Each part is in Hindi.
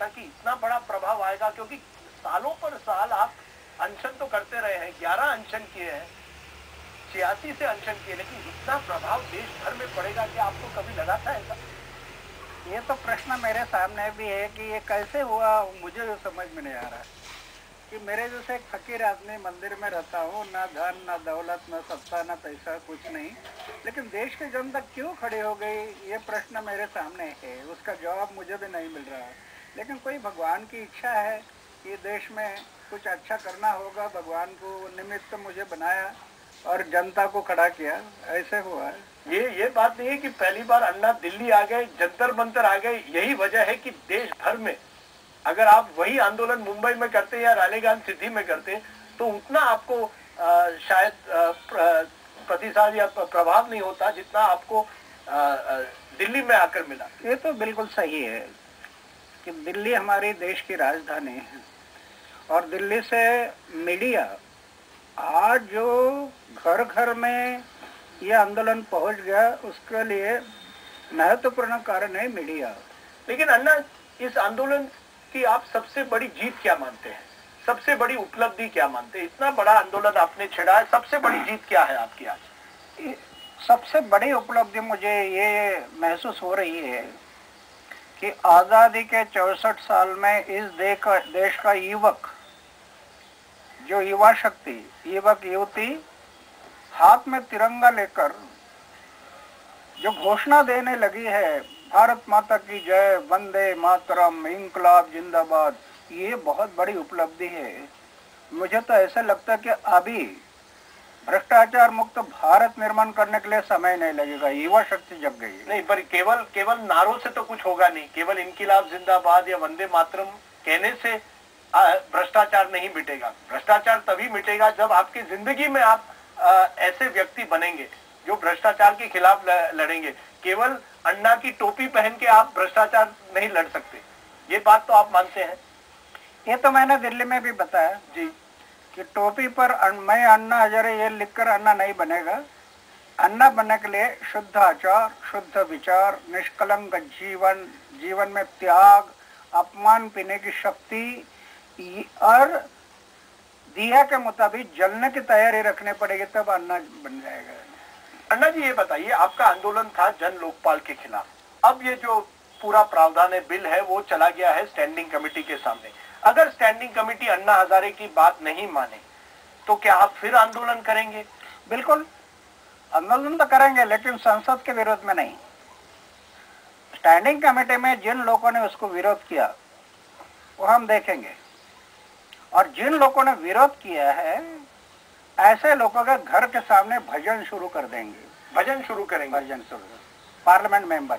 कि इतना बड़ा प्रभाव आएगा? क्योंकि सालों पर साल आप अनशन तो करते रहे हैं, 11 अनशन किए हैं, 86 से अनशन किए, लेकिन इतना प्रभाव देश भर में पड़ेगा कि आपको कभी लगा था ऐसा? ये तो प्रश्न मेरे सामने भी है कि ये कैसे हुआ, मुझे जो समझ में नहीं आ रहा कि मेरे जैसे एक फकीर आदमी मंदिर में रहता हूँ, ना धन ना दौलत ना सत्ता ना पैसा, कुछ नहीं, लेकिन देश की जनता क्यों खड़ी हो गई, ये प्रश्न मेरे सामने है। उसका जवाब मुझे भी नहीं मिल रहा है। लेकिन कोई भगवान की इच्छा है कि देश में कुछ अच्छा करना होगा, भगवान को निमित्त मुझे बनाया और जनता को खड़ा किया, ऐसे हुआ है। ये बात नहीं है कि पहली बार अन्ना दिल्ली आ गए, जंतर मंतर आ गए, यही वजह है कि देश भर में अगर आप वही आंदोलन मुंबई में करते या रालेगान सिटी में करते तो उतना आपको शायद प्रतिसाद या प्रभाव नहीं होता जितना आपको दिल्ली में आकर मिला। ये तो बिल्कुल सही है कि दिल्ली हमारी देश की राजधानी है और दिल्ली से मीडिया आज जो घर घर में ये आंदोलन पहुंच गया, उसके लिए महत्वपूर्ण कारण है मीडिया। लेकिन अन्ना, इस आंदोलन की आप सबसे बड़ी जीत क्या मानते हैं? सबसे बड़ी उपलब्धि क्या मानते हैं? इतना बड़ा आंदोलन आपने छेड़ा है, सबसे बड़ी जीत क्या है आपकी आज? सबसे बड़ी उपलब्धि मुझे ये महसूस हो रही है कि आज़ादी के 64 साल में इस देश का युवक, जो युवा शक्ति, युवक युवती हाथ में तिरंगा लेकर जो घोषणा देने लगी है, भारत माता की जय, वंदे मातरम, इंकलाब जिंदाबाद, ये बहुत बड़ी उपलब्धि है। मुझे तो ऐसा लगता है कि अभी भ्रष्टाचार मुक्त भारत निर्माण करने के लिए समय नहीं लगेगा, युवा शक्ति जग गई। नहीं, पर केवल नारों से तो कुछ होगा नहीं। केवल इंकलाब जिंदाबाद या वंदे मातरम कहने से भ्रष्टाचार नहीं मिटेगा। भ्रष्टाचार तभी मिटेगा जब आपकी जिंदगी में आप ऐसे व्यक्ति बनेंगे जो भ्रष्टाचार के खिलाफ लड़ेंगे। केवल अन्ना की टोपी पहन के आप भ्रष्टाचार नहीं लड़ सकते, ये बात तो आप मानते हैं? ये तो मैंने दिल्ली में भी बताया जी कि टोपी पर मैं अन्ना हजारे ये लिखकर अन्ना नहीं बनेगा। अन्ना बनने के लिए शुद्ध आचार, शुद्ध विचार, निष्कलंक जीवन, जीवन में त्याग, अपमान पीने की शक्ति और दिया के मुताबिक जलने की तैयारी रखने पड़ेगी, तब अन्ना बन जाएगा। अन्ना जी, ये बताइए, आपका आंदोलन था जन लोकपाल के खिलाफ। अब ये जो पूरा प्रावधान है, बिल है, वो चला गया है स्टैंडिंग कमेटी के सामने। अगर स्टैंडिंग कमेटी अन्ना हजारे की बात नहीं माने तो क्या आप फिर आंदोलन करेंगे? बिल्कुल आंदोलन तो करेंगे, लेकिन संसद के विरोध में नहीं। स्टैंडिंग कमेटी में जिन लोगों ने उसको विरोध किया वो हम देखेंगे, और जिन लोगों ने विरोध किया है ऐसे लोगों के घर के सामने भजन शुरू कर देंगे। भजन शुरू करेंगे? भजन शुरू। पार्लियामेंट मेंबर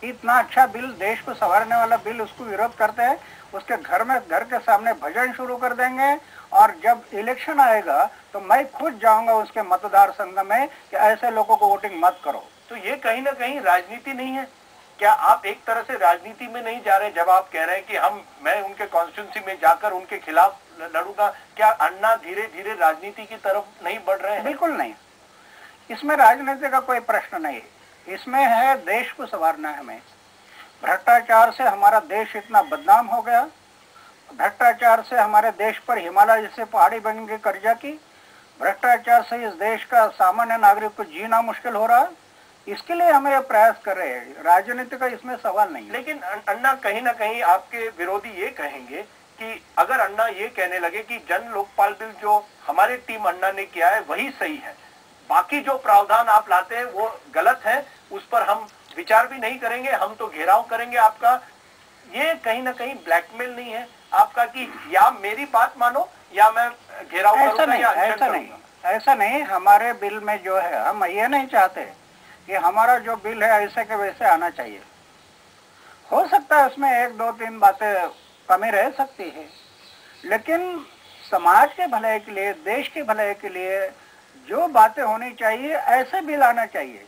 इतना अच्छा बिल, देश को संवारने वाला बिल, उसको विरोध करते हैं, उसके घर के सामने भजन शुरू कर देंगे। और जब इलेक्शन आएगा तो मैं खुद जाऊंगा उसके मतदार संघ में कि ऐसे लोगों को वोटिंग मत करो। तो ये कहीं ना कहीं राजनीति नहीं है? क्या आप एक तरह से राजनीति में नहीं जा रहे जब आप कह रहे हैं कि मैं उनके कॉन्स्टिट्यूंसी में जाकर उनके खिलाफ लड़ूंगा? क्या अन्ना धीरे धीरे राजनीति की तरफ नहीं बढ़ रहे हैं? बिल्कुल नहीं, इसमें राजनीति का कोई प्रश्न नहीं है। इसमें है देश को संवारना है हमें। भ्रष्टाचार से हमारा देश इतना बदनाम हो गया, भ्रष्टाचार से हमारे देश पर हिमालय जैसे पहाड़ी बन गई कर्जा की, भ्रष्टाचार से इस देश का सामान्य नागरिक को जीना मुश्किल हो रहा है। इसके लिए हम ये प्रयास कर रहे हैं, राजनीति का इसमें सवाल नहीं। लेकिन अन्ना, कहीं ना कहीं आपके विरोधी ये कहेंगे कि अगर अन्ना ये कहने लगे कि जन लोकपाल बिल जो हमारी टीम अन्ना ने किया है वही सही है, बाकी जो प्रावधान आप लाते हैं वो गलत है, उस पर हम विचार भी नहीं करेंगे, हम तो घेराव करेंगे आपका, ये कहीं ना कहीं ब्लैकमेल नहीं है आपका कि या मेरी बात मानो या मैं घेराव करूंगा या अनशन करूंगा? ऐसा नहीं। हमारे बिल में जो है, हम ये नहीं चाहते कि हमारा जो बिल है ऐसे के वैसे आना चाहिए। हो सकता है उसमें 1, 2, 3 बातें कमी रह सकती है, लेकिन समाज के भलाई के लिए, देश के भलाई के लिए जो बातें होनी चाहिए ऐसे बिल आना चाहिए।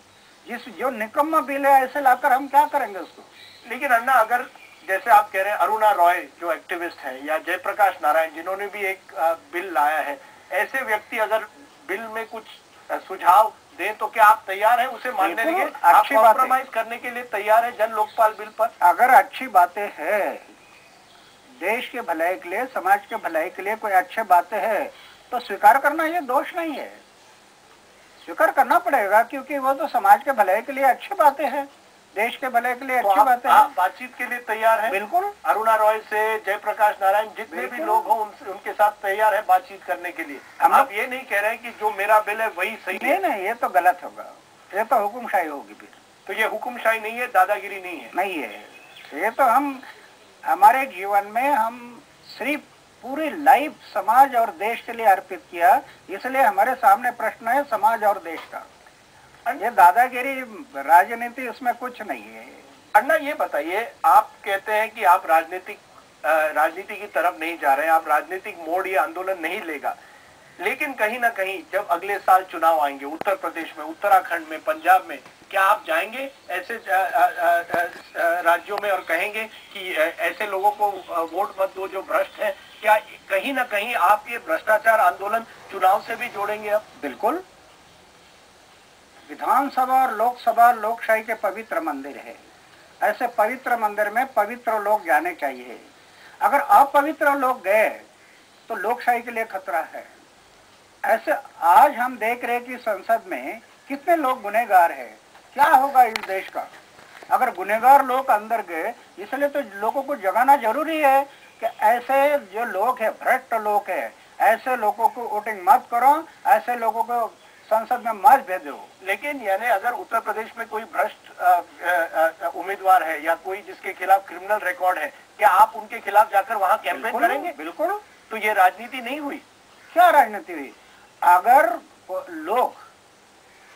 जो निकम्मा बिल है ऐसे लाकर हम क्या करेंगे उसको? लेकिन अन्ना, अगर जैसे आप कह रहे हैं अरुणा रॉय जो एक्टिविस्ट है या जयप्रकाश नारायण जिन्होंने भी एक बिल लाया है, ऐसे व्यक्ति अगर बिल में कुछ सुझाव दें तो क्या आप तैयार हैं उसे मानने के लिए? आप कॉम्प्रोमाइज करने के लिए तैयार है जन लोकपाल बिल पर? अगर अच्छी बातें हैं देश के भलाई के लिए, समाज के भलाई के लिए कोई अच्छी बातें है तो स्वीकार करना ये दोष नहीं है, स्वीकार करना पड़ेगा, क्योंकि वो तो समाज के भलाई के लिए अच्छी बातें हैं, देश के भलाई के लिए तो अच्छी बातें आप हैं। बातचीत के लिए तैयार हैं? बिल्कुल। अरुणा रॉय से जयप्रकाश नारायण जितने भी लोग हों उनके साथ तैयार है बातचीत करने के लिए। आप ये नहीं कह रहे हैं कि जो मेरा बिल है वही सही है? नहीं, ये तो गलत होगा, ये तो हुकुमशाही होगी फिर। तो ये हुकुमशाही नहीं है, दादागिरी नहीं है? नहीं है, ये तो हम हमारे जीवन में हम सिर्फ पूरी लाइफ समाज और देश के लिए अर्पित किया, इसलिए हमारे सामने प्रश्न है समाज और देश का। ये दादागिरी राजनीति उसमें कुछ नहीं है। अन्ना ये बताइए, आप कहते हैं कि आप राजनीति की तरफ नहीं जा रहे हैं, आप राजनीतिक मोड़ या आंदोलन नहीं लेगा, लेकिन कहीं ना कहीं जब अगले साल चुनाव आएंगे उत्तर प्रदेश में, उत्तराखंड में, पंजाब में, क्या आप जाएंगे ऐसे राज्यों में और कहेंगे कि ऐसे लोगों को वोट मत दो जो भ्रष्ट है? क्या कहीं ना कहीं आप ये भ्रष्टाचार आंदोलन चुनाव से भी जोड़ेंगे? अब बिल्कुल। विधानसभा और लोकसभा लोकशाही के पवित्र मंदिर है, ऐसे पवित्र मंदिर में पवित्र लोग जाने चाहिए। अगर अपवित्र लोग गए तो लोकशाही के लिए खतरा है। ऐसे आज हम देख रहे हैं कि संसद में कितने लोग गुनहगार हैं, क्या होगा इस देश का अगर गुनहगार लोग अंदर गए। इसलिए तो लोगों को जगाना जरूरी है कि ऐसे जो लोग हैं, भ्रष्ट लोग हैं, ऐसे लोगों को वोटिंग मत करो, ऐसे लोगों को संसद में मत भेजो। लेकिन यानी अगर उत्तर प्रदेश में कोई भ्रष्ट उम्मीदवार है या कोई जिसके खिलाफ क्रिमिनल रिकॉर्ड है, क्या आप उनके खिलाफ जाकर वहां कैंपेन करेंगे? बिल्कुल। तो ये राजनीति नहीं हुई? क्या राजनीति हुई? अगर लोग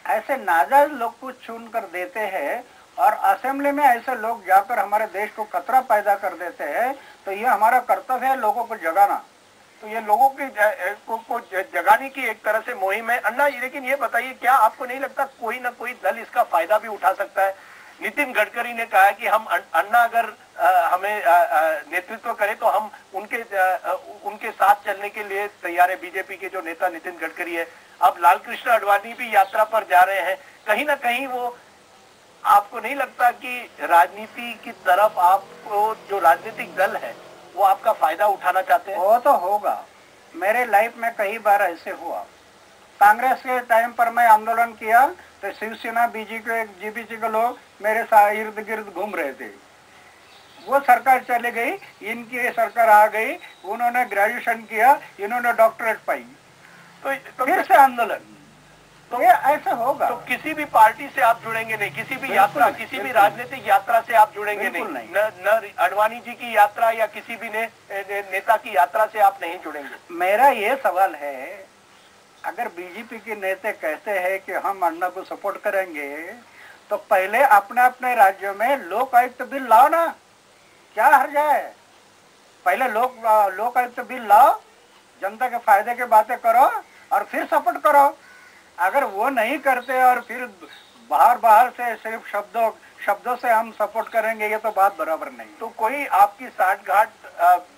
ऐसे नाजायज लोग को चुन कर देते हैं और असेंबली में ऐसे लोग जाकर हमारे देश को खतरा पैदा कर देते हैं, तो ये हमारा कर्तव्य है लोगों को जगाना। तो ये लोगों को जगाने की एक तरह से मुहिम है अन्ना। लेकिन ये बताइए, क्या आपको नहीं लगता कोई ना कोई दल इसका फायदा भी उठा सकता है? नितिन गडकरी ने कहा कि हम अन्ना अगर हमें नेतृत्व करे तो हम उनके साथ चलने के लिए तैयार है। बीजेपी के जो नेता नितिन गडकरी है, अब लालकृष्ण आडवाणी भी यात्रा पर जा रहे हैं। कहीं ना कहीं वो, आपको नहीं लगता कि राजनीति की तरफ आपको जो राजनीतिक दल है वो आपका फायदा उठाना चाहते हैं? वो तो होगा। मेरे लाइफ में कई बार ऐसे हुआ। कांग्रेस के टाइम पर मैं आंदोलन किया तो शिवसेना जीबीसी के लोग मेरे साथ इर्द गिर्द घूम रहे थे। वो सरकार चले गई, इनकी सरकार आ गई, उन्होंने ग्रेजुएशन किया, इन्होंने डॉक्टरेट पाई, तो फिर से आंदोलन। तो ये ऐसे होगा। तो किसी भी पार्टी से आप जुड़ेंगे नहीं, किसी भी यात्रा, किसी भी राजनीतिक यात्रा से आप जुड़ेंगे नहीं? न आडवाणी जी की यात्रा या किसी भी नेता की यात्रा से आप नहीं जुड़ेंगे? मेरा ये सवाल है, अगर बीजेपी के नेता कहते हैं कि हम अन्ना को सपोर्ट करेंगे, तो पहले अपने अपने राज्यों में लोक आयुक्त बिल लाओ ना, क्या हर्ज है? पहले लोक आयुक्त बिल लाओ, जनता के फायदे की बातें करो और फिर सपोर्ट करो। अगर वो नहीं करते और फिर बाहर से सिर्फ शब्दों से हम सपोर्ट करेंगे, ये तो बात बराबर नहीं। तो कोई आपकी साठगांठ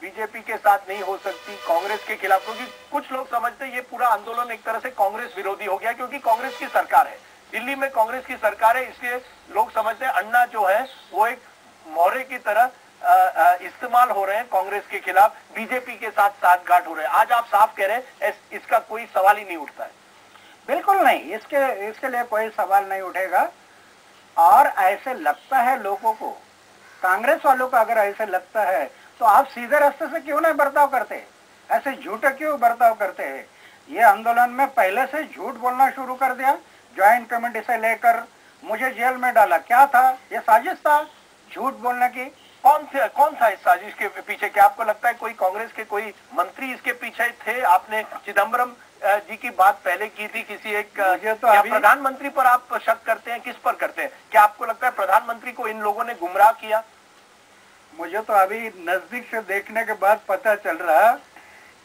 बीजेपी के साथ नहीं हो सकती कांग्रेस के खिलाफ? क्योंकि कुछ लोग समझते हैं ये पूरा आंदोलन एक तरह से कांग्रेस विरोधी हो गया, क्योंकि कांग्रेस की सरकार है, दिल्ली में कांग्रेस की सरकार है, इसलिए लोग समझते हैं अन्ना जो है वो एक मोहरे की तरह इस्तेमाल हो रहे हैं कांग्रेस के खिलाफ, बीजेपी के साथ साठगांठ हो रहे हैं। आज आप साफ कह रहे हैं इसका कोई सवाल ही नहीं उठता है? बिल्कुल नहीं, इसके लिए कोई सवाल नहीं उठेगा। और ऐसे लगता है लोगों को, कांग्रेस वालों को अगर ऐसे लगता है तो आप सीधे रास्ते से क्यों नहीं बर्ताव करते, ऐसे झूठे क्यों बर्ताव करते हैं? ये आंदोलन में पहले से झूठ बोलना शुरू कर दिया, ज्वाइंट कमेटी से लेकर मुझे जेल में डाला, क्या था? ये साजिश था झूठ बोलने की। कौन था इस साजिश के पीछे? क्या आपको लगता है कोई कांग्रेस के कोई मंत्री इसके पीछे थे? आपने चिदम्बरम जी की बात पहले की थी, किसी एक प्रधानमंत्री पर आप शक करते हैं? किस पर करते हैं? क्या आपको लगता है प्रधानमंत्री को इन लोगों ने गुमराह किया? मुझे तो अभी नजदीक से देखने के बाद पता चल रहा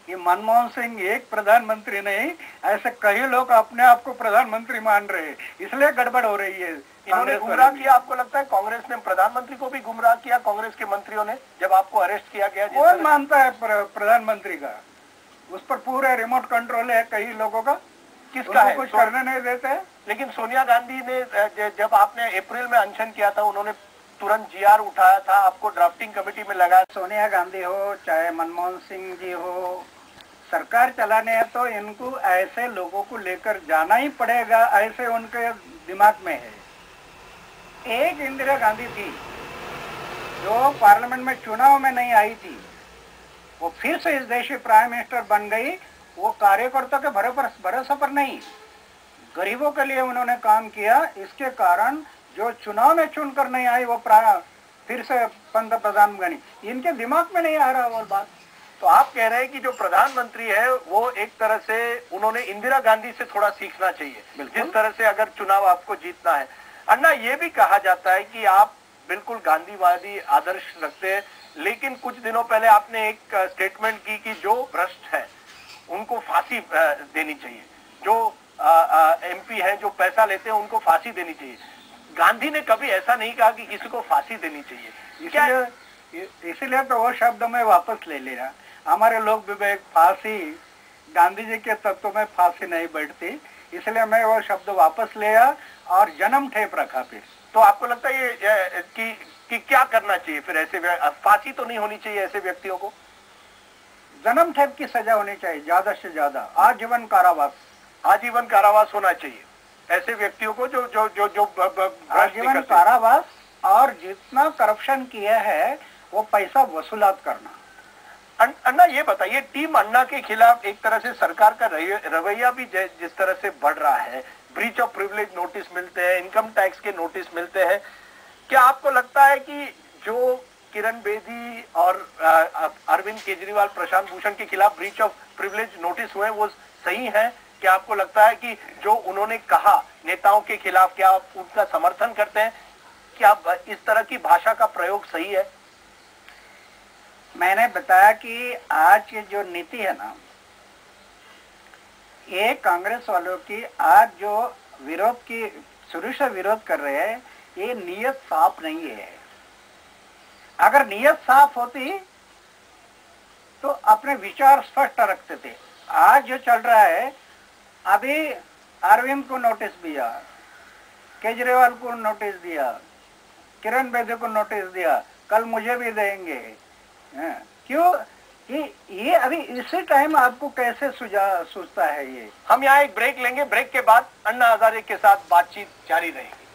कि मनमोहन सिंह एक प्रधानमंत्री नहीं, ऐसे कई लोग अपने आप को प्रधानमंत्री मान रहे हैं, इसलिए गड़बड़ हो रही है। इन्होंने गुमराह किया? आपको लगता है कांग्रेस ने प्रधानमंत्री को भी गुमराह किया? कांग्रेस के मंत्रियों ने, जब आपको अरेस्ट किया गया? कौन मानता है प्रधानमंत्री का? उस पर पूरे रिमोट कंट्रोल है कई लोगों का, किसका है? कुछ करने नहीं देते। लेकिन सोनिया गांधी ने, जब आपने अप्रैल में अनशन किया था, उन्होंने तुरंत जीआर उठाया था, आपको ड्राफ्टिंग कमेटी में लगाया। सोनिया गांधी हो चाहे मनमोहन सिंह जी हो, सरकार चलाने है तो इनको ऐसे लोगों को लेकर जाना ही पड़ेगा, ऐसे उनके दिमाग में है। एक इंदिरा गांधी थी जो पार्लियामेंट में चुनाव में नहीं आई थी, वो फिर से इस देश की प्राइम मिनिस्टर बन गई। वो कार्यकर्ताओं के भरोसे पर नहीं, गरीबों के लिए उन्होंने काम किया। इसके कारण जो चुनाव में चुनकर नहीं आई वो फिर से पंतप्रधान बनी। इनके दिमाग में नहीं आ रहा वो बात। तो आप कह रहे हैं कि जो प्रधानमंत्री है वो एक तरह से उन्होंने इंदिरा गांधी से थोड़ा सीखना चाहिए, जिस तरह से अगर चुनाव आपको जीतना है। अन्ना, ये भी कहा जाता है कि आप बिल्कुल गांधीवादी आदर्श रखते हैं, लेकिन कुछ दिनों पहले आपने एक स्टेटमेंट की कि जो भ्रष्ट है उनको फांसी देनी चाहिए, जो एमपी है जो पैसा लेते हैं उनको फांसी देनी चाहिए। गांधी ने कभी ऐसा नहीं कहा कि किसी को फांसी देनी चाहिए। इसीलिए तो वो शब्द में वापस ले लिया। हमारे लोग विवेक फांसी, गांधी जी के तत्व में फांसी नहीं बैठती, इसलिए मैं वो शब्द वापस लिया और जन्म ठेप रखा। फिर तो आपको लगता है ये कि क्या करना चाहिए फिर? ऐसे फांसी तो नहीं होनी चाहिए ऐसे व्यक्तियों को? जन्म ठेप की सजा होनी चाहिए, ज्यादा से ज्यादा आजीवन कारावास। आजीवन कारावास होना चाहिए ऐसे व्यक्तियों को जो जो जो जो आजीवन कारावास, और जितना करप्शन किया है वो पैसा वसूलात करना। अन्ना, ये बताइए, टीम अन्ना के खिलाफ एक तरह से सरकार का रवैया भी जिस तरह से बढ़ रहा है, ब्रीच ऑफ प्रिविलेज नोटिस मिलते हैं, इनकम टैक्स के नोटिस मिलते हैं, क्या आपको लगता है कि जो किरण बेदी और अरविंद केजरीवाल, प्रशांत भूषण के खिलाफ ब्रीच ऑफ प्रिविलेज नोटिस हुए वो सही है? क्या आपको लगता है कि जो उन्होंने कहा नेताओं के खिलाफ, क्या आप उनका समर्थन करते हैं? क्या इस तरह की भाषा का प्रयोग सही है? मैंने बताया कि आज की जो नीति है ना, ये कांग्रेस वालों की आज जो विरोध की शुरू से विरोध कर रहे हैं, ये नीयत साफ नहीं है। अगर नीयत साफ होती तो अपने विचार स्पष्ट रखते थे। आज जो चल रहा है, अभी अरविंद को नोटिस दिया, केजरीवाल को नोटिस दिया, किरण बेदी को नोटिस दिया, कल मुझे भी देंगे। क्यों? ये अभी इसी टाइम आपको कैसे सूझता है ये? हम यहाँ एक ब्रेक लेंगे, ब्रेक के बाद अन्ना हजारे के साथ बातचीत जारी रहेगी।